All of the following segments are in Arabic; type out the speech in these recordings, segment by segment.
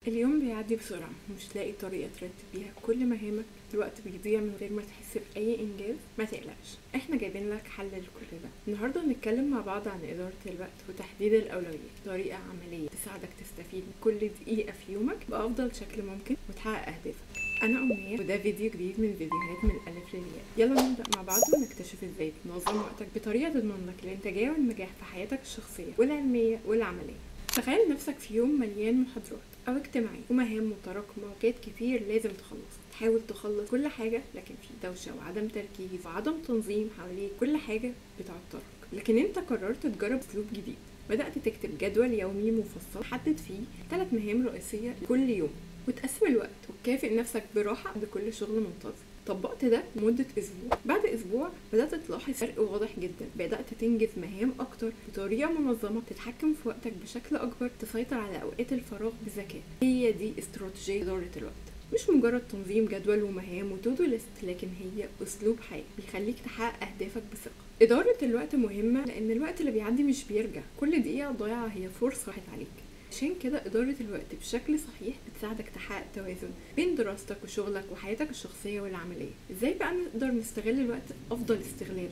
اليوم بيعدي بسرعة ومش لاقي طريقة ترتب بيها كل مهامك. الوقت بيضيع من غير ما تحس بأي إنجاز. ما تقلقش، احنا جايبين لك حل لكل ده. النهاردة هنتكلم مع بعض عن إدارة الوقت وتحديد الأولويات، طريقة عملية تساعدك تستفيد من كل دقيقة في يومك بأفضل شكل ممكن وتحقق أهدافك. أنا أمنية وده فيديو جديد من فيديوهات من الألف للياء. يلا نبدأ مع بعض ونكتشف ازاي تنظم وقتك بطريقة تضمن لك الإنتاجية والنجاح في حياتك الشخصية والعلمية والعملية. تخيل نفسك في يوم مليان محاضرات أو اجتماعات ومهام متراكمة وحاجات كتير لازم تخلصها. تحاول تخلص كل حاجة لكن في دوشة وعدم تركيز وعدم تنظيم حواليك، كل حاجة بتعطلك. لكن انت قررت تجرب أسلوب جديد، بدأت تكتب جدول يومي مفصل حدد فيه 3 مهام رئيسية كل يوم وتقسم الوقت وتكافئ نفسك براحة بعد كل شغل منتظم. طبقت ده لمدة أسبوع. بعد أسبوع بدأت تلاحظ فرق واضح جدا، بدأت تنجز مهام أكتر بطريقة منظمة، تتحكم في وقتك بشكل أكبر، تسيطر على أوقات الفراغ بذكاء. هي دي استراتيجية إدارة الوقت، مش مجرد تنظيم جدول ومهام وتودو ليست، لكن هي أسلوب حياة بيخليك تحقق أهدافك بثقة. إدارة الوقت مهمة لأن الوقت اللي بيعدي مش بيرجع، كل دقيقة ضايعة هي فرصة راحت عليك. عشان كده إدارة الوقت بشكل صحيح بتساعدك تحقق توازن بين دراستك وشغلك وحياتك الشخصية والعملية. ازاي بقى نقدر نستغل الوقت أفضل استغلال؟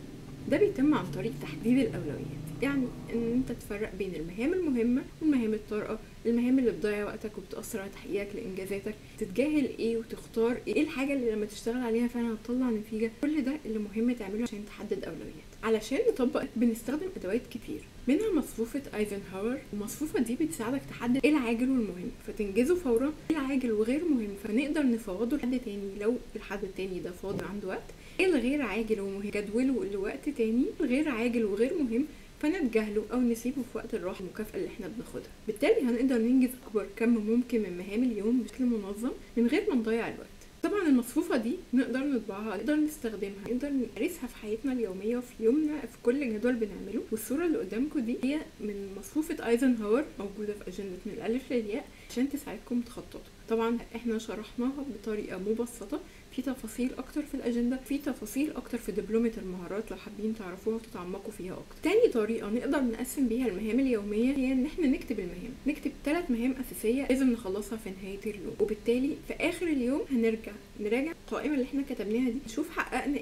ده بيتم عن طريق تحديد الأولويات، يعني ان انت تفرق بين المهام المهمة والمهام الطارئة، المهام اللي بتضيع وقتك وبتأثر على تحقيقك لإنجازاتك، تتجاهل ايه وتختار ايه الحاجة اللي لما تشتغل عليها فعلا هتطلع نتيجة. كل ده اللي مهم تعمله عشان تحدد أولويات. علشان نطبق بنستخدم أدوات كتير، منها مصفوفة ايزنهاور. المصفوفة دي بتساعدك تحدد ايه العاجل والمهم فتنجزه فورا، ايه العاجل وغير مهم فنقدر نفوضه لحد تاني لو الحد التاني ده فاضي عنده وقت، ايه الغير عاجل ومهم جدوله لوقت تاني، الغير عاجل وغير مهم فنتجاهله او نسيبه في وقت الراحه المكافاه اللي احنا بناخدها. بالتالي هنقدر ننجز اكبر كم ممكن من مهام اليوم بشكل منظم من غير ما نضيع الوقت. طبعا المصفوفة دي نقدر نطبعها، نقدر نستخدمها، نقدر نمارسها في حياتنا اليومية وفي يومنا في كل جدول بنعمله. والصورة اللي قدامكم دي هي من مصفوفة ايزنهاور، موجودة في أجندة من الألف للياء عشان تساعدكم تخططوا. طبعا احنا شرحناها بطريقة مبسطة، في تفاصيل اكتر في الاجنده، في تفاصيل اكتر في دبلومه المهارات لو حابين تعرفوها وتتعمقوا فيها اكتر. تاني طريقه نقدر نقسم بيها المهام اليوميه هي ان احنا نكتب المهام، نكتب 3 مهام اساسيه لازم نخلصها في نهايه اليوم، وبالتالي في اخر اليوم نراجع القائمه اللي احنا كتبناها دي، نشوف حققنا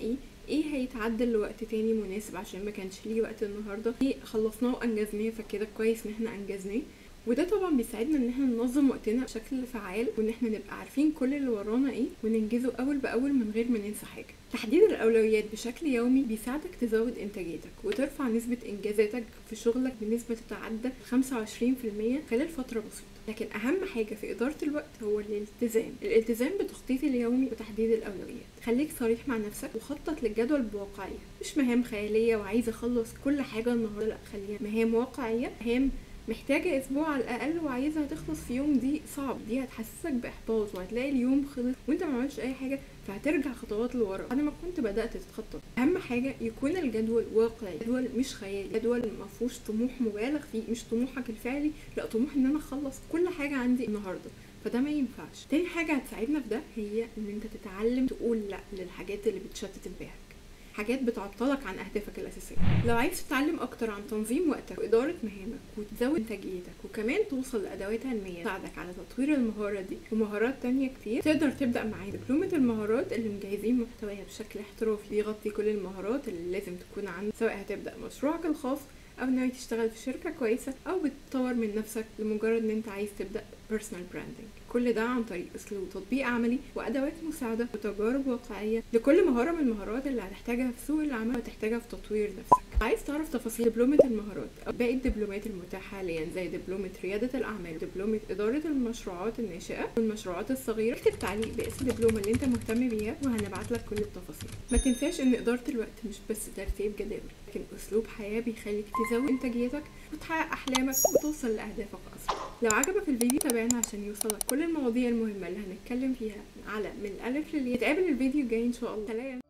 ايه هيتعدل لوقت تاني مناسب عشان ما كانش ليه وقت النهارده، ايه خلصناه وانجزناه فكده كويس ان احنا انجزناه. وده طبعا بيساعدنا ان احنا ننظم وقتنا بشكل فعال، وان احنا نبقى عارفين كل اللي ورانا ايه وننجزه اول باول من غير ما ننسى حاجه. تحديد الاولويات بشكل يومي بيساعدك تزود انتاجيتك وترفع نسبه انجازاتك في شغلك بنسبه تتعدى 25% خلال فتره بسيطه. لكن اهم حاجه في اداره الوقت هو الالتزام بالتخطيط اليومي وتحديد الاولويات. خليك صريح مع نفسك وخطط للجدول بواقعيه، مش مهام خياليه وعايزه اخلص كل حاجه النهارده، لا، خليها مهام واقعيه، مهام محتاجة اسبوع على الاقل وعايزها تخلص في يوم. دي صعب، دي هتحسسك باحباط وهتلاقي اليوم خلص وانت ما عملتش اي حاجة، فهترجع خطوات لورا بعد ما كنت بدأت تتخطط. اهم حاجة يكون الجدول واقعي، جدول مش خيالي، جدول ما فيهوش طموح مبالغ فيه، مش طموحك الفعلي، لا، طموح ان انا اخلص كل حاجة عندي النهاردة، فده ما ينفعش. تاني حاجة هتساعدنا في ده هي ان انت تتعلم تقول لا للحاجات اللي بتشتت انتباهك، حاجات بتعطلك عن اهدافك الاساسيه. لو عايز تتعلم اكتر عن تنظيم وقتك واداره مهامك وتزود انتاجيتك وكمان توصل لادوات علميه تساعدك على تطوير المهاره دي ومهارات تانية كتير، تقدر تبدا معايا دبلومه المهارات اللي مجهزين محتواها بشكل احترافي بيغطي كل المهارات اللي لازم تكون عندك، سواء هتبدا مشروعك الخاص او ناوي تشتغل في شركه كويسه او بتطور من نفسك لمجرد ان انت عايز تبدا بيرسونال براندنج. كل ده عن طريق اسلوب تطبيق عملي وادوات مساعده وتجارب واقعيه لكل مهاره من المهارات اللي هتحتاجها في سوق العمل وتحتاجها في تطوير نفسك. عايز تعرف تفاصيل دبلومه المهارات او باقي الدبلومات المتاحه حاليا زي دبلومه رياده الاعمال، دبلومه اداره المشروعات الناشئه والمشروعات الصغيره، اكتب تعليق باسم الدبلومه اللي انت مهتم بيها وهنبعت لك كل التفاصيل. ما تنساش ان اداره الوقت مش بس ترتيب جداول، لكن اسلوب حياه بيخليك تزود انتاجيتك وتحقق احلامك وتوصل لاهدافك اسرع. لو عجبك الفيديو تابعنا عشان يوصلك كل المواضيع المهمه اللي هنتكلم فيها على من الالف للياء. نتقابل الفيديو الجاي ان شاء الله. سلام.